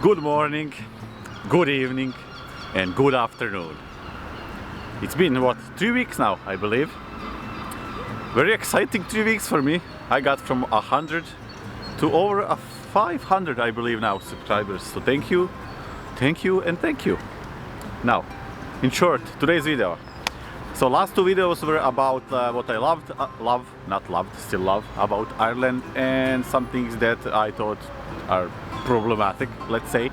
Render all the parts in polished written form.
Good morning, good evening, and good afternoon. It's been what, 3 weeks now, I believe. Very exciting 3 weeks for me. I got from 100 to over 500, I believe now, subscribers. So thank you, and thank you. Now, in short, today's video. So last two videos were about what I still love about Ireland, and some things that I thought are problematic, let's say.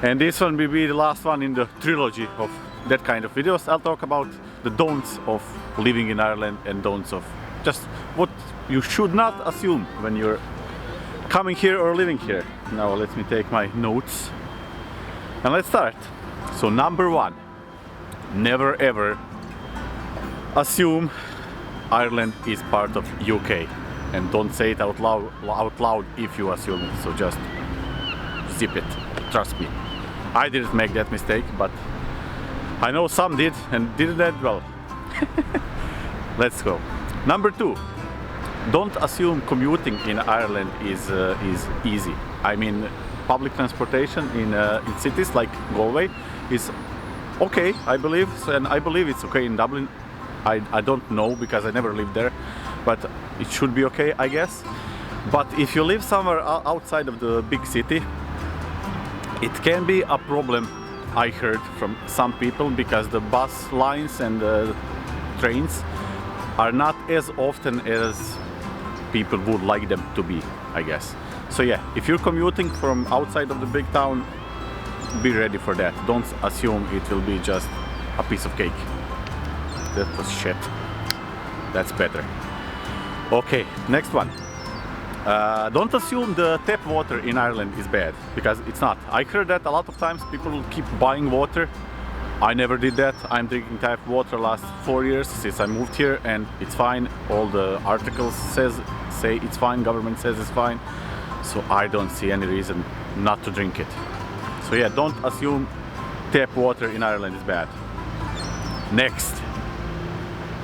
And this one will be the last one in the trilogy of that kind of videos. I'll talk about the don'ts of living in Ireland and don'ts of just what you should not assume when you're coming here or living here. Now let me take my notes and let's start. So number one, never ever assume Ireland is part of UK, and don't say it out loud if you assume it. So just zip it, trust me. I didn't make that mistake, but I know some did and did that well. Let's go. Number two, don't assume commuting in Ireland is easy. I mean, public transportation in cities like Galway is okay, I believe, and I believe it's okay in Dublin. I don't know because I never lived there, but it should be okay, I guess. But if you live somewhere outside of the big city, it can be a problem, I heard from some people, because the bus lines and the trains are not as often as people would like them to be, I guess. So yeah, if you're commuting from outside of the big town, be ready for that. Don't assume it will be just a piece of cake. That was shit. That's better. Okay, next one. Don't assume the tap water in Ireland is bad, because it's not. I heard that a lot of times people keep buying water. I never did that. I'm drinking tap water last 4 years since I moved here, and it's fine. All the articles say it's fine, government says it's fine. So I don't see any reason not to drink it. So yeah, don't assume tap water in Ireland is bad. Next,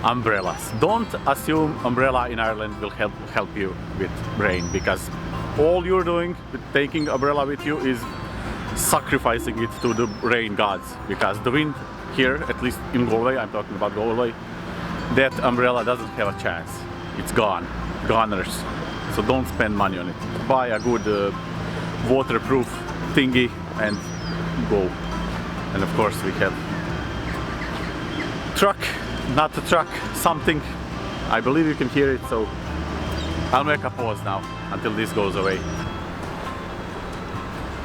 umbrellas. Don't assume umbrella in Ireland will help you with rain, because all you're doing with taking umbrella with you is sacrificing it to the rain gods, because the wind here, at least in Galway, I'm talking about Galway, that umbrella doesn't have a chance. It's gone. Goners. So don't spend money on it. Buy a good waterproof thingy and go. And of course we have truck, not a truck, something. I believe you can hear it, so I'll make a pause now until this goes away.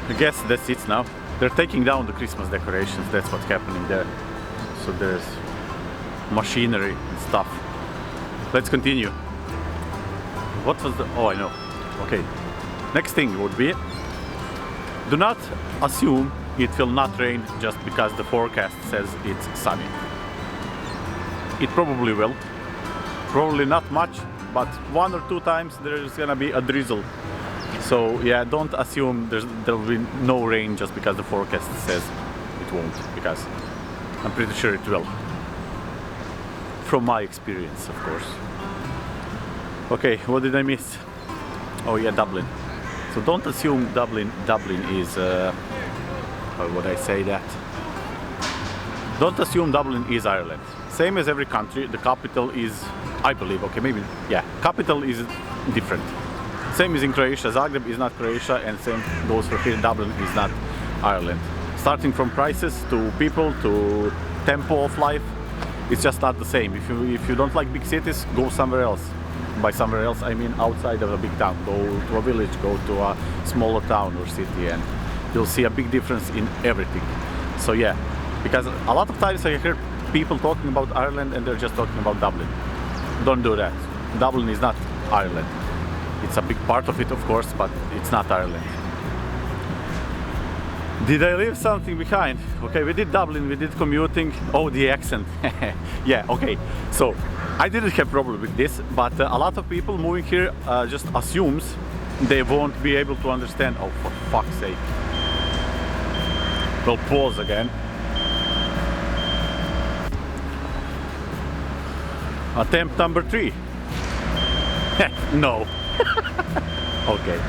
I guess that's it now. They're taking down the Christmas decorations, that's what's happening there. So there's machinery and stuff. Let's continue. What was the... oh, I know. Okay. Next thing would be, do not assume it will not rain just because the forecast says it's sunny. It probably will. Probably not much, but 1 or 2 times there's gonna be a drizzle. So yeah, don't assume there will be no rain just because the forecast says it won't, because I'm pretty sure it will. From my experience, of course. Okay, what did I miss? Oh yeah, Dublin. So don't assume Dublin is how would I say that? Don't assume Dublin is Ireland. Same as every country, the capital is, I believe, okay, maybe, yeah, capital is different. Same as in Croatia, Zagreb is not Croatia, and same goes for here, Dublin is not Ireland. Starting from prices to people to tempo of life, it's just not the same. If you don't like big cities, go somewhere else. By somewhere else, I mean outside of a big town. Go to a village, go to a smaller town or city, and you'll see a big difference in everything. So yeah, because a lot of times I hear people talking about Ireland and they're just talking about Dublin. Don't do that. Dublin is not Ireland. It's a big part of it, of course, but it's not Ireland. Did I leave something behind? Okay, we did Dublin, we did commuting. Oh, the accent. Yeah, okay. So I didn't have problem with this, but a lot of people moving here just assumes they won't be able to understand. Oh, for fuck's sake. We'll pause again. Attempt number 3. No. Okay.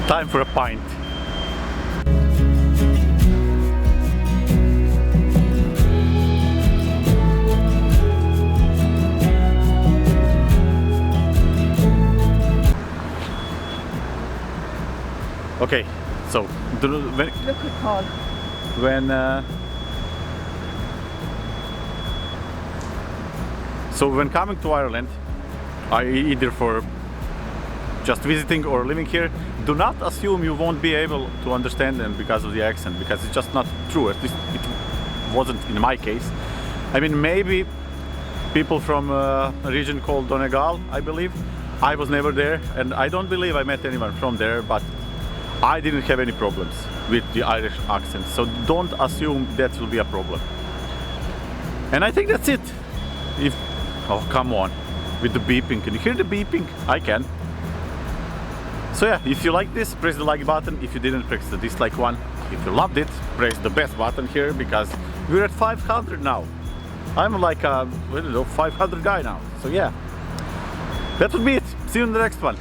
Time for a pint. Okay, so Look at Paul. When coming to Ireland, either for just visiting or living here, do not assume you won't be able to understand them because of the accent, because it's just not true. At least it wasn't in my case. I mean, maybe people from a region called Donegal, I believe. I was never there, and I don't believe I met anyone from there, but I didn't have any problems with the Irish accent, so don't assume that will be a problem. And I think that's it. Oh, come on, with the beeping. Can you hear the beeping? I can. So yeah, if you like this, press the like button. If you didn't, press the dislike one. If you loved it, press the best button here, because we're at 500 now. I'm like a, I don't know, 500 guy now. So yeah, that would be it. See you in the next one.